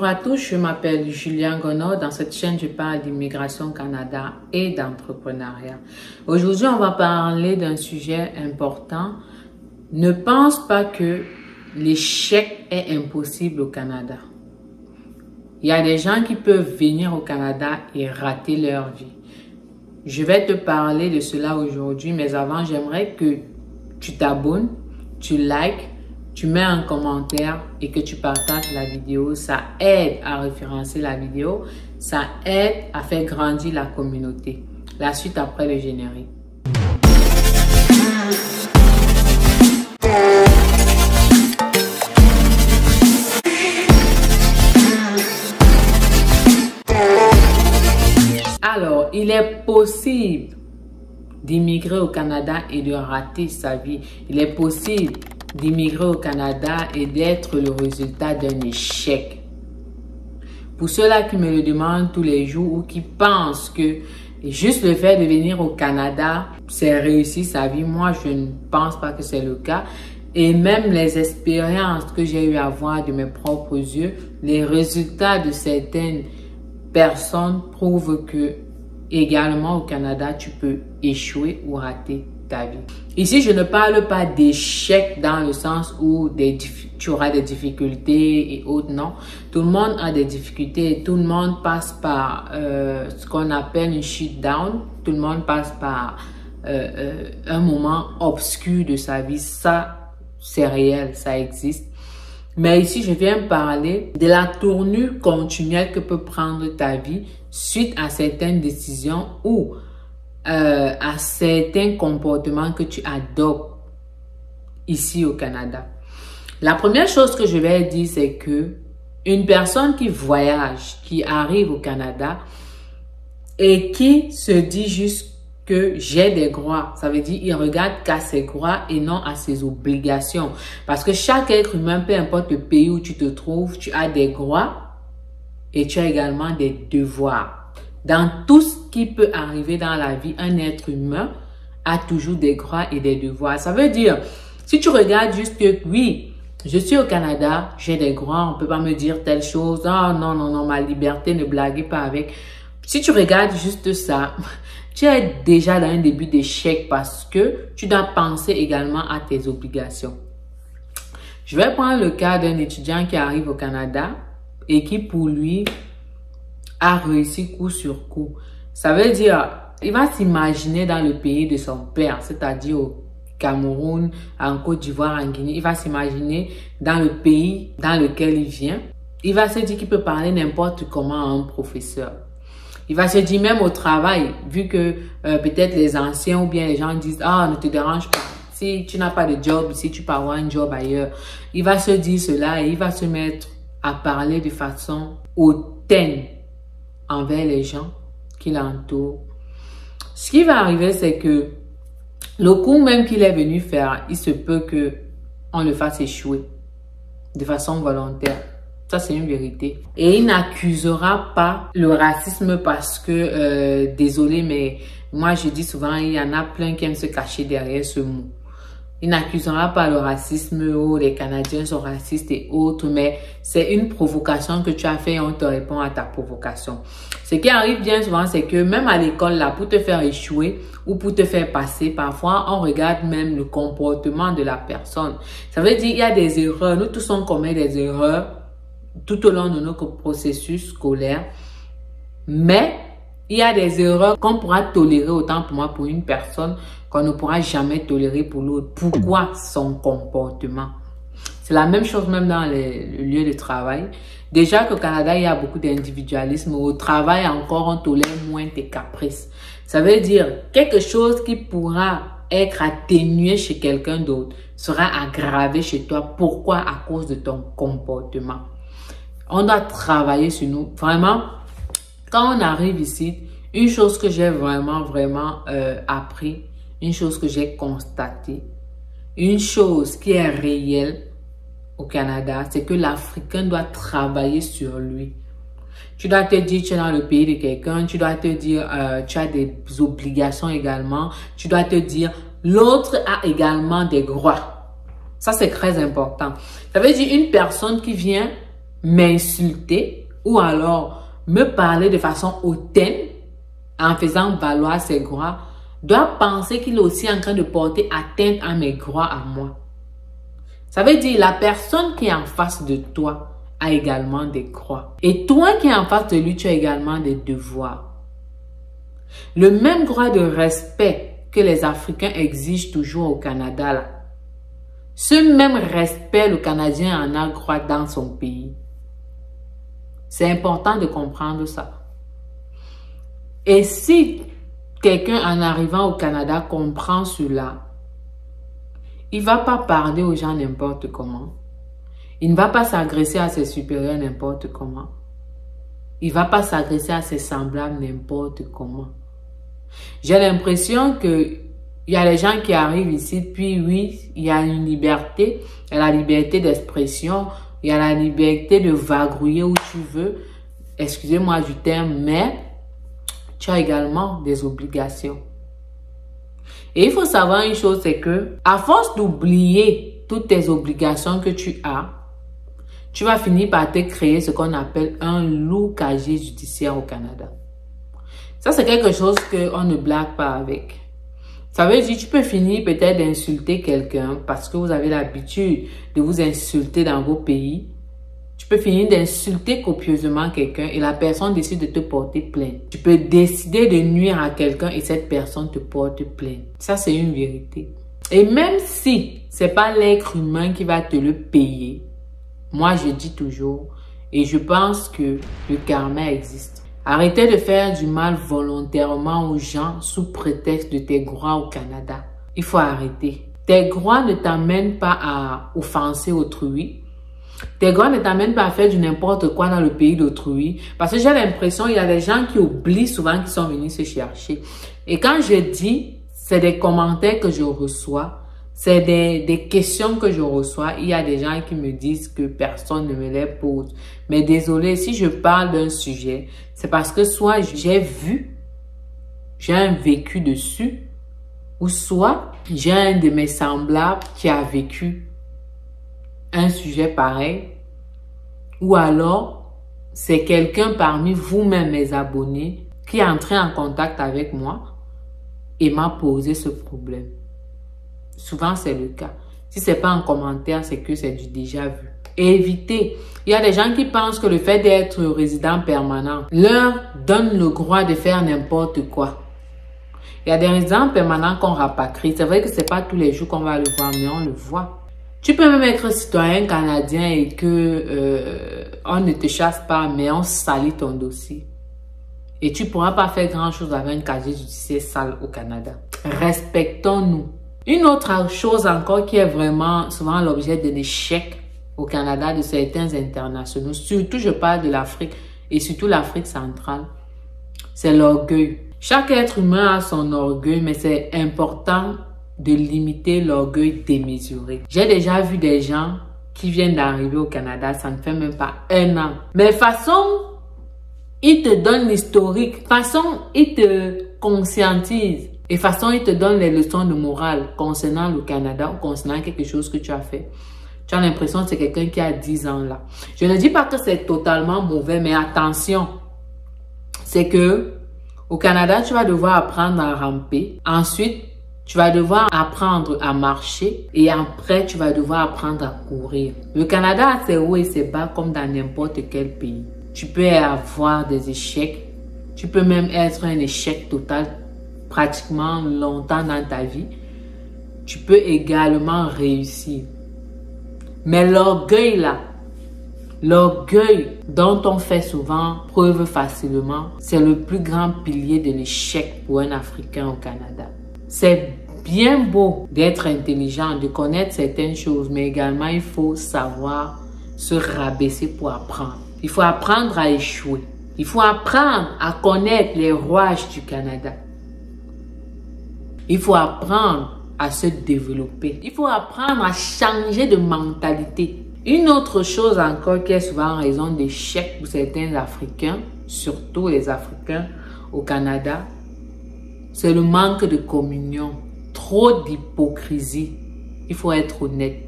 à tous, je m'appelle Julien Gonod. Dans cette chaîne, je parle d'immigration au Canada et d'entrepreneuriat. Aujourd'hui, on va parler d'un sujet important. Ne pense pas que l'échec est impossible au Canada. Il y a des gens qui peuvent venir au Canada et rater leur vie. Je vais te parler de cela aujourd'hui, mais avant, j'aimerais que tu t'abonnes, tu likes, tu mets un commentaire et que tu partages la vidéo. Ça aide à référencer la vidéo. Ça aide à faire grandir la communauté. La suite après le générique. Alors, il est possible d'immigrer au Canada et de rater sa vie. Il est possible d'immigrer au Canada et d'être le résultat d'un échec. Pour ceux-là qui me le demandent tous les jours ou qui pensent que juste le fait de venir au Canada, c'est réussir sa vie, moi je ne pense pas que c'est le cas. Et même les expériences que j'ai eu à voir de mes propres yeux, les résultats de certaines personnes prouvent que également au Canada, tu peux échouer ou rater ta vie. Ici, je ne parle pas d'échec dans le sens où tu auras des difficultés et autres, non. Tout le monde a des difficultés, tout le monde passe par ce qu'on appelle une shutdown, tout le monde passe par un moment obscur de sa vie. Ça, c'est réel, ça existe. Mais ici, je viens parler de la tournure continuelle que peut prendre ta vie suite à certaines décisions ou à certains comportements que tu adoptes ici au Canada. La première chose que je vais dire, c'est que une personne qui voyage, qui arrive au Canada et qui se dit juste que j'ai des droits, ça veut dire il regarde qu'à ses droits et non à ses obligations. Parce que chaque être humain, peu importe le pays où tu te trouves, tu as des droits et tu as également des devoirs. Dans tout ce qui peut arriver dans la vie, un être humain a toujours des droits et des devoirs. Ça veut dire, si tu regardes juste que oui, je suis au Canada, j'ai des droits, on ne peut pas me dire telle chose. Ah non, non, non, ma liberté, ne blaguez pas avec. Si tu regardes juste ça, tu es déjà dans un début d'échec parce que tu dois penser également à tes obligations. Je vais prendre le cas d'un étudiant qui arrive au Canada et qui pour lui a réussi coup sur coup. Ça veut dire, il va s'imaginer dans le pays de son père, c'est-à-dire au Cameroun, en Côte d'Ivoire, en Guinée. Il va s'imaginer dans le pays dans lequel il vient. Il va se dire qu'il peut parler n'importe comment à un professeur. Il va se dire même au travail, vu que peut-être les anciens ou bien les gens disent « Ah, ne te dérange pas. Si tu n'as pas de job, si tu peux avoir un job ailleurs. » Il va se dire cela et il va se mettre à parler de façon hautaine envers les gens qui l'entourent. Ce qui va arriver, c'est que le coup même qu'il est venu faire, il se peut que on le fasse échouer de façon volontaire. Ça, c'est une vérité. Et il n'accusera pas le racisme parce que, désolé, mais moi, je dis souvent, il y en a plein qui aiment se cacher derrière ce mot. Il n'accusera pas le racisme, oh, les Canadiens sont racistes et autres, mais c'est une provocation que tu as fait et on te répond à ta provocation. Ce qui arrive bien souvent, c'est que même à l'école, là, pour te faire échouer ou pour te faire passer, parfois, on regarde même le comportement de la personne. Ça veut dire qu'il y a des erreurs. Nous tous, on commet des erreurs tout au long de notre processus scolaire. Mais il y a des erreurs qu'on pourra tolérer autant pour moi pour une personne qu'on ne pourra jamais tolérer pour l'autre. Pourquoi? Son comportement. C'est la même chose même dans les lieux de travail. Déjà qu'au Canada, il y a beaucoup d'individualisme. Au travail, encore, on tolère moins tes caprices. Ça veut dire quelque chose qui pourra être atténué chez quelqu'un d'autre sera aggravé chez toi. Pourquoi? À cause de ton comportement. On doit travailler sur nous. Vraiment, quand on arrive ici, une chose que j'ai vraiment appris, une chose que j'ai constatée, une chose qui est réelle au Canada, c'est que l'Africain doit travailler sur lui. Tu dois te dire, tu es dans le pays de quelqu'un, tu dois te dire, tu as des obligations également, tu dois te dire, l'autre a également des droits. Ça, c'est très important. Ça veut dire une personne qui vient m'insulter ou alors me parler de façon hautaine en faisant valoir ses droits doit penser qu'il est aussi en train de porter atteinte à mes droits à moi. Ça veut dire la personne qui est en face de toi a également des droits. Et toi qui es en face de lui, tu as également des devoirs. Le même droit de respect que les Africains exigent toujours au Canada, là. Ce même respect, le Canadien en a droit dans son pays. C'est important de comprendre ça. Et si quelqu'un en arrivant au Canada comprend cela, il ne va pas parler aux gens n'importe comment. Il ne va pas s'agresser à ses supérieurs n'importe comment. Il ne va pas s'agresser à ses semblables n'importe comment. J'ai l'impression que il y a des gens qui arrivent ici, puis oui, il y a une liberté, il y a la liberté d'expression, il y a la liberté de vagrouiller où tu veux, excusez-moi du terme, mais tu as également des obligations. Et il faut savoir une chose, c'est que à force d'oublier toutes tes obligations que tu as, tu vas finir par te créer ce qu'on appelle un lourd casier judiciaire au Canada. Ça, c'est quelque chose qu'on ne blague pas avec. Ça veut dire que tu peux finir peut-être d'insulter quelqu'un parce que vous avez l'habitude de vous insulter dans vos pays. Tu peux finir d'insulter copieusement quelqu'un et la personne décide de te porter plainte. Tu peux décider de nuire à quelqu'un et cette personne te porte plainte. Ça, c'est une vérité. Et même si c'est pas l'être humain qui va te le payer, moi, je dis toujours, et je pense que le karma existe. Arrêtez de faire du mal volontairement aux gens sous prétexte de tes droits au Canada. Il faut arrêter. Tes droits ne t'amènent pas à offenser autrui. Tes droits ne t'amènent pas à faire du n'importe quoi dans le pays d'autrui. Parce que j'ai l'impression qu'il y a des gens qui oublient souvent qu'ils sont venus se chercher. Et quand je dis, c'est des commentaires que je reçois. C'est des questions que je reçois. Il y a des gens qui me disent que personne ne me les pose. Mais désolé, si je parle d'un sujet, c'est parce que soit j'ai vu, j'ai un vécu dessus, ou soit j'ai un de mes semblables qui a vécu un sujet pareil, ou alors c'est quelqu'un parmi vous-même, mes abonnés, qui est entré en contact avec moi et m'a posé ce problème. Souvent, c'est le cas. Si ce n'est pas en commentaire, c'est que c'est du déjà vu. Évitez. Il y a des gens qui pensent que le fait d'être résident permanent leur donne le droit de faire n'importe quoi. Il y a des résidents permanents qu'on rapatrie. C'est vrai que ce n'est pas tous les jours qu'on va le voir, mais on le voit. Tu peux même être citoyen canadien et que on ne te chasse pas, mais on salit ton dossier. Et tu ne pourras pas faire grand-chose avec un casier judiciaire sale au Canada. Respectons-nous. Une autre chose encore qui est vraiment souvent l'objet d'un échec au Canada de certains internationaux, surtout je parle de l'Afrique et surtout l'Afrique centrale, c'est l'orgueil. Chaque être humain a son orgueil, mais c'est important de limiter l'orgueil démesuré. J'ai déjà vu des gens qui viennent d'arriver au Canada, ça ne fait même pas 1 an. Mais façon, ils te donnent l'historique, façon, ils te conscientisent. Et façon, ils te donnent les leçons de morale concernant le Canada ou concernant quelque chose que tu as fait. Tu as l'impression que c'est quelqu'un qui a 10 ans là. Je ne dis pas que c'est totalement mauvais, mais attention. C'est que au Canada, tu vas devoir apprendre à ramper. Ensuite, tu vas devoir apprendre à marcher. Et après, tu vas devoir apprendre à courir. Le Canada a ses hauts et ses bas comme dans n'importe quel pays. Tu peux avoir des échecs. Tu peux même être un échec total pratiquement longtemps dans ta vie. Tu peux également réussir. Mais l'orgueil là, l'orgueil dont on fait souvent preuve facilement, c'est le plus grand pilier de l'échec pour un Africain au Canada. C'est bien beau d'être intelligent, de connaître certaines choses, mais également il faut savoir se rabaisser pour apprendre. Il faut apprendre à échouer. Il faut apprendre à connaître les rouages du Canada. Il faut apprendre à se développer. Il faut apprendre à changer de mentalité. Une autre chose encore qui est souvent raison d'échec pour certains Africains, surtout les Africains au Canada, c'est le manque de communion. Trop d'hypocrisie. Il faut être honnête.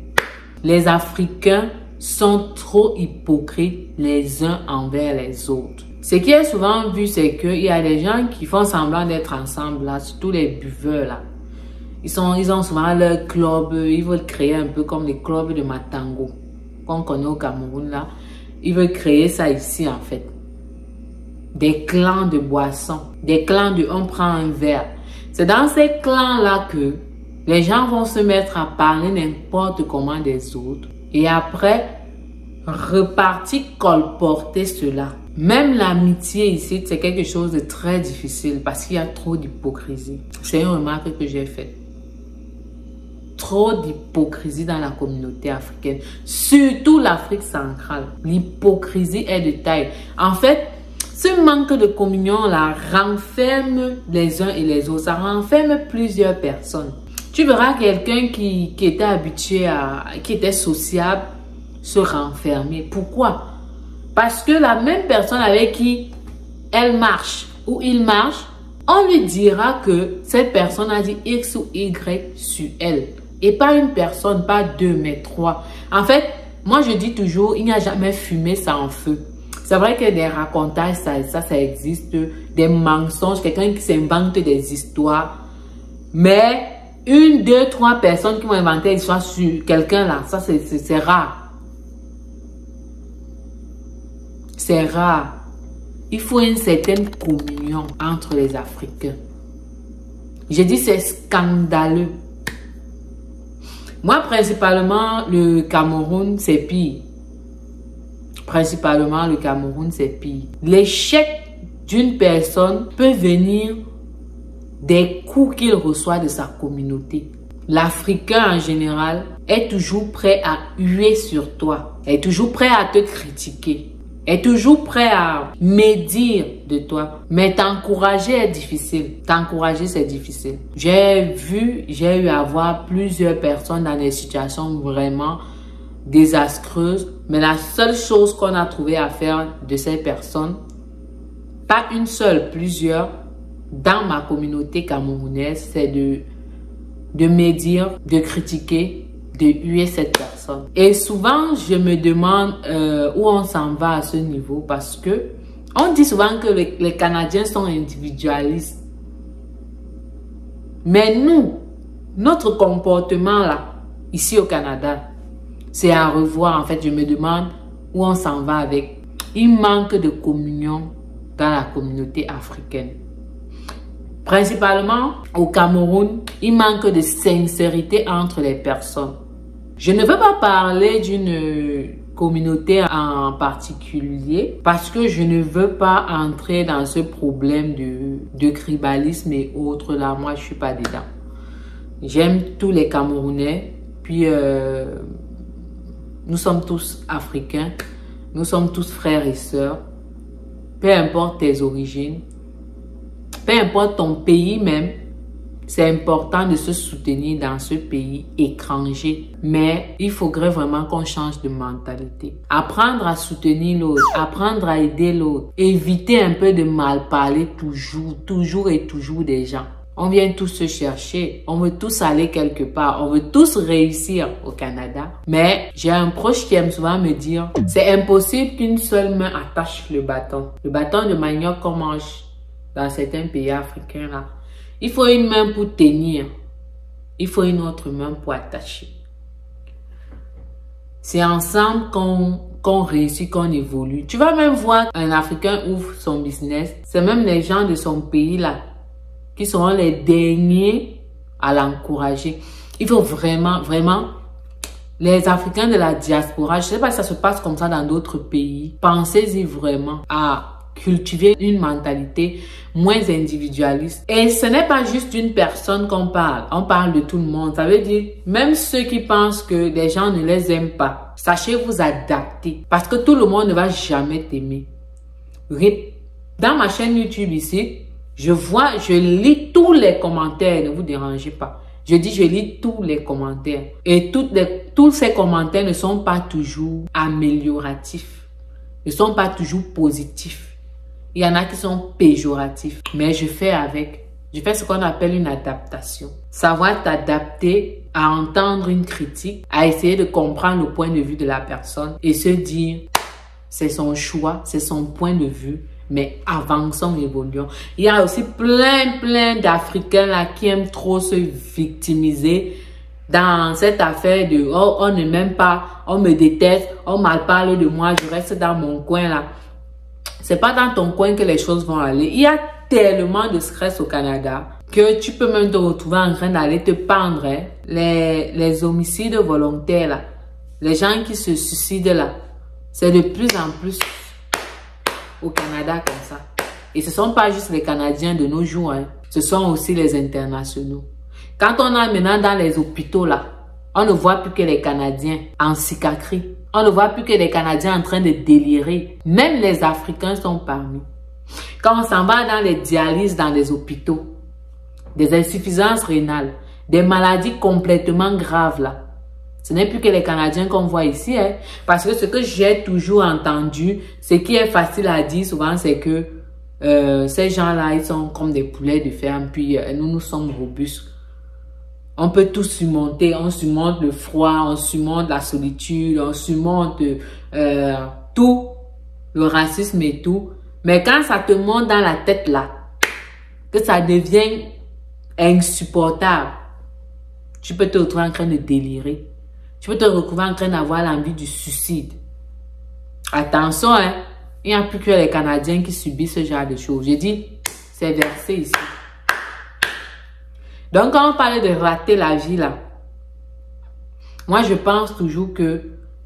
Les Africains sont trop hypocrites les uns envers les autres. Ce qui est souvent vu, c'est qu'il y a des gens qui font semblant d'être ensemble, là, surtout les buveurs, là. Ils ont souvent leur club, ils veulent créer un peu comme les clubs de Matango, qu'on connaît au Cameroun, là. Ils veulent créer ça ici, en fait. Des clans de boissons, des clans de on prend un verre. C'est dans ces clans-là que les gens vont se mettre à parler n'importe comment des autres. Et après, repartir colporter cela. Même l'amitié ici, c'est quelque chose de très difficile parce qu'il y a trop d'hypocrisie. C'est une remarque que j'ai faite. Trop d'hypocrisie dans la communauté africaine. Surtout l'Afrique centrale. L'hypocrisie est de taille. En fait, ce manque de communion-là renferme les uns et les autres. Ça renferme plusieurs personnes. Tu verras quelqu'un qui était habitué qui était sociable, se renfermer. Pourquoi? Parce que la même personne avec qui elle marche ou il marche, on lui dira que cette personne a dit X ou Y sur elle. Et pas une personne, pas deux, mais trois. En fait, moi je dis toujours, il n'y a jamais fumée sans feu. C'est vrai que des racontages, ça existe, des mensonges, quelqu'un qui s'invente des histoires. Mais une, deux, trois personnes qui vont inventer des histoires sur quelqu'un là, ça c'est rare. C'est rare. Il faut une certaine communion entre les Africains. J'ai dit c'est scandaleux. Moi, principalement, le Cameroun, c'est pire. Principalement, le Cameroun, c'est pire. L'échec d'une personne peut venir des coups qu'il reçoit de sa communauté. L'Africain, en général, est toujours prêt à huer sur toi. Est toujours prêt à te critiquer. Est toujours prêt à médire de toi. Mais t'encourager est difficile. T'encourager, c'est difficile. J'ai eu à voir plusieurs personnes dans des situations vraiment désastreuses. Mais la seule chose qu'on a trouvé à faire de ces personnes, pas une seule, plusieurs, dans ma communauté camerounaise, c'est de médire, de critiquer, de huer cette personne. Et souvent, je me demande où on s'en va à ce niveau parce que on dit souvent que les Canadiens sont individualistes. Mais nous, notre comportement là, ici au Canada, c'est à revoir. En fait, je me demande où on s'en va avec. Il manque de communion dans la communauté africaine. Principalement au Cameroun, il manque de sincérité entre les personnes. Je ne veux pas parler d'une communauté en particulier parce que je ne veux pas entrer dans ce problème de tribalisme et autres. Là, moi, je ne suis pas dedans. J'aime tous les Camerounais. Puis, nous sommes tous africains. Nous sommes tous frères et sœurs. Peu importe tes origines. Peu importe ton pays même. C'est important de se soutenir dans ce pays étranger. Mais il faudrait vraiment qu'on change de mentalité. Apprendre à soutenir l'autre. Apprendre à aider l'autre. Éviter un peu de mal parler toujours des gens. On vient tous se chercher. On veut tous aller quelque part. On veut tous réussir au Canada. Mais j'ai un proche qui aime souvent me dire c'est impossible qu'une seule main attache le bâton. Le bâton de manioc qu'on mange dans certains pays africains là. Il faut une main pour tenir. Il faut une autre main pour attacher. C'est ensemble qu'on réussit, qu'on évolue. Tu vas même voir un Africain ouvre son business. C'est même les gens de son pays là qui seront les derniers à l'encourager. Il faut vraiment, les Africains de la diaspora, je ne sais pas si ça se passe comme ça dans d'autres pays. Pensez-y vraiment à cultiver une mentalité moins individualiste. Et ce n'est pas juste d'une personne qu'on parle. On parle de tout le monde. Ça veut dire, même ceux qui pensent que les gens ne les aiment pas, sachez vous adapter. Parce que tout le monde ne va jamais t'aimer. Dans ma chaîne YouTube ici, je lis tous les commentaires. Ne vous dérangez pas. Je lis tous les commentaires. Et tous ces commentaires ne sont pas toujours amélioratifs. Ne sont pas toujours positifs. Il y en a qui sont péjoratifs. Mais je fais avec. Je fais ce qu'on appelle une adaptation. Savoir t'adapter à entendre une critique, à essayer de comprendre le point de vue de la personne et se dire, c'est son choix, c'est son point de vue, mais avançons, évoluons. Il y a aussi plein d'Africains là qui aiment trop se victimiser dans cette affaire de oh, on ne m'aime pas, on me déteste, on mal parle de moi, je reste dans mon coin là. C'est pas dans ton coin que les choses vont aller. Il y a tellement de stress au Canada que tu peux même te retrouver en train d'aller te pendre. Hein. Les homicides volontaires là, les gens qui se suicident là, c'est de plus en plus au Canada comme ça. Et ce ne sont pas juste les Canadiens de nos jours, hein. Ce sont aussi les internationaux. Quand on a maintenant dans les hôpitaux là, on ne voit plus que les Canadiens en psychiatrie. On ne voit plus que les Canadiens en train de délirer. Même les Africains sont parmi. Quand on s'en va dans les dialyses dans les hôpitaux, des insuffisances rénales, des maladies complètement graves là, ce n'est plus que les Canadiens qu'on voit ici. Hein, parce que ce que j'ai toujours entendu, ce qui est facile à dire souvent, c'est que ces gens-là, ils sont comme des poulets de ferme, puis nous sommes robustes. On peut tout surmonter, on surmonte le froid, on surmonte la solitude, on surmonte tout, le racisme et tout. Mais quand ça te monte dans la tête là, que ça devient insupportable, tu peux te retrouver en train de délirer. Tu peux te retrouver en train d'avoir l'envie du suicide. Attention, hein, il n'y a plus que les Canadiens qui subissent ce genre de choses. J'ai dit, c'est versé ici. Donc, quand on parle de rater la vie, là, moi, je pense toujours que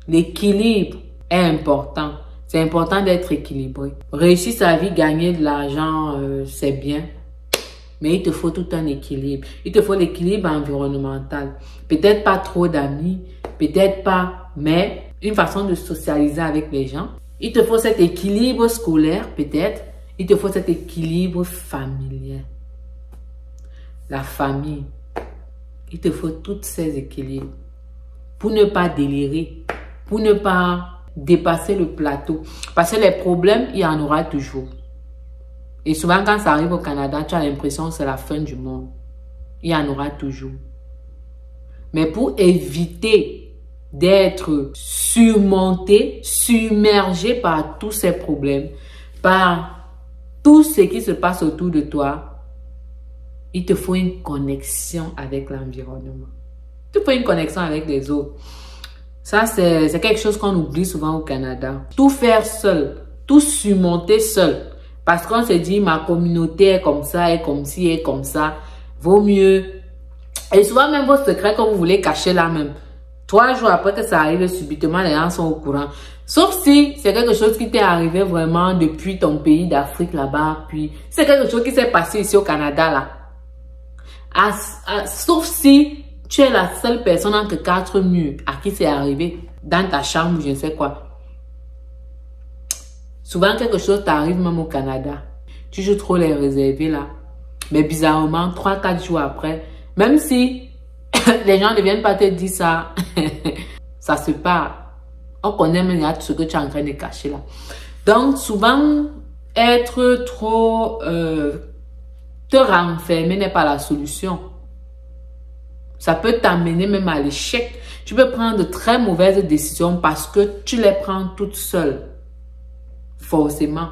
l'équilibre est important. C'est important d'être équilibré. Réussir sa vie, gagner de l'argent, c'est bien. Mais il te faut tout un équilibre. Il te faut l'équilibre environnemental. Peut-être pas trop d'amis, peut-être pas, mais une façon de socialiser avec les gens. Il te faut cet équilibre scolaire, peut-être. Il te faut cet équilibre familial. La famille, il te faut tous ces équilibres pour ne pas délirer, pour ne pas dépasser le plateau. Parce que les problèmes, il y en aura toujours. Et souvent, quand ça arrive au Canada, tu as l'impression que c'est la fin du monde. Il y en aura toujours. Mais pour éviter d'être surmonté, submergé par tous ces problèmes, par tout ce qui se passe autour de toi, il te faut une connexion avec l'environnement. Il te faut une connexion avec les autres. Ça, c'est quelque chose qu'on oublie souvent au Canada. Tout faire seul, tout surmonter seul. Parce qu'on se dit, ma communauté est comme ça, est comme ci, est comme ça. Vaut mieux. Et souvent, même vos secrets que vous voulez cacher là même. 3 jours après que ça arrive, subitement, les gens sont au courant. Sauf si c'est quelque chose qui t'est arrivé vraiment depuis ton pays d'Afrique là-bas. Puis, c'est quelque chose qui s'est passé ici au Canada là. Sauf si tu es la seule personne entre 4 murs à qui c'est arrivé dans ta chambre, je ne sais quoi. Souvent, quelque chose t'arrive même au Canada. Tu joues trop les réservés là. Mais bizarrement, 3-4 jours après, même si les gens ne viennent pas te dire ça, ça se part. On connaît même tout ce que tu es en train de cacher là. Donc, souvent, être trop... te renfermer n'est pas la solution. Ça peut t'amener même à l'échec. Tu peux prendre de très mauvaises décisions parce que tu les prends toute seule. Forcément.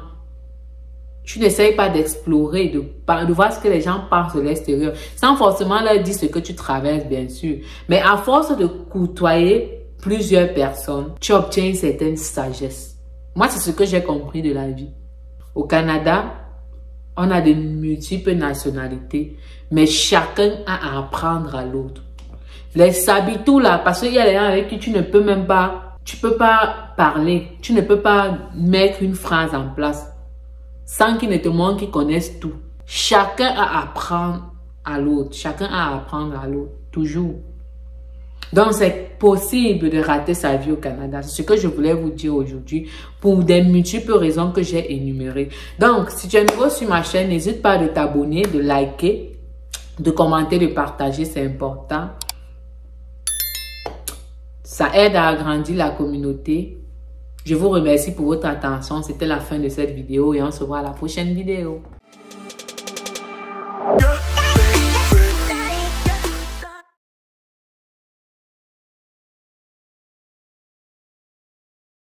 Tu n'essayes pas d'explorer, de voir ce que les gens pensent de l'extérieur. Sans forcément leur dire ce que tu traverses, bien sûr. Mais à force de côtoyer plusieurs personnes, tu obtiens une certaine sagesse. Moi, c'est ce que j'ai compris de la vie. Au Canada, on a de multiples nationalités, mais chacun a à apprendre à l'autre. Les Sabitou là, parce qu'il y a des gens avec qui tu ne peux même pas, tu peux pas parler, tu ne peux pas mettre une phrase en place sans qu'ils ne te montrent qu'ils connaissent tout. Chacun a à apprendre à l'autre, chacun a à apprendre à l'autre, toujours. Donc, c'est possible de rater sa vie au Canada. C'est ce que je voulais vous dire aujourd'hui pour des multiples raisons que j'ai énumérées. Donc, si tu es nouveau sur ma chaîne, n'hésite pas de t'abonner, de liker, de commenter, de partager, c'est important. Ça aide à agrandir la communauté. Je vous remercie pour votre attention. C'était la fin de cette vidéo et on se voit à la prochaine vidéo.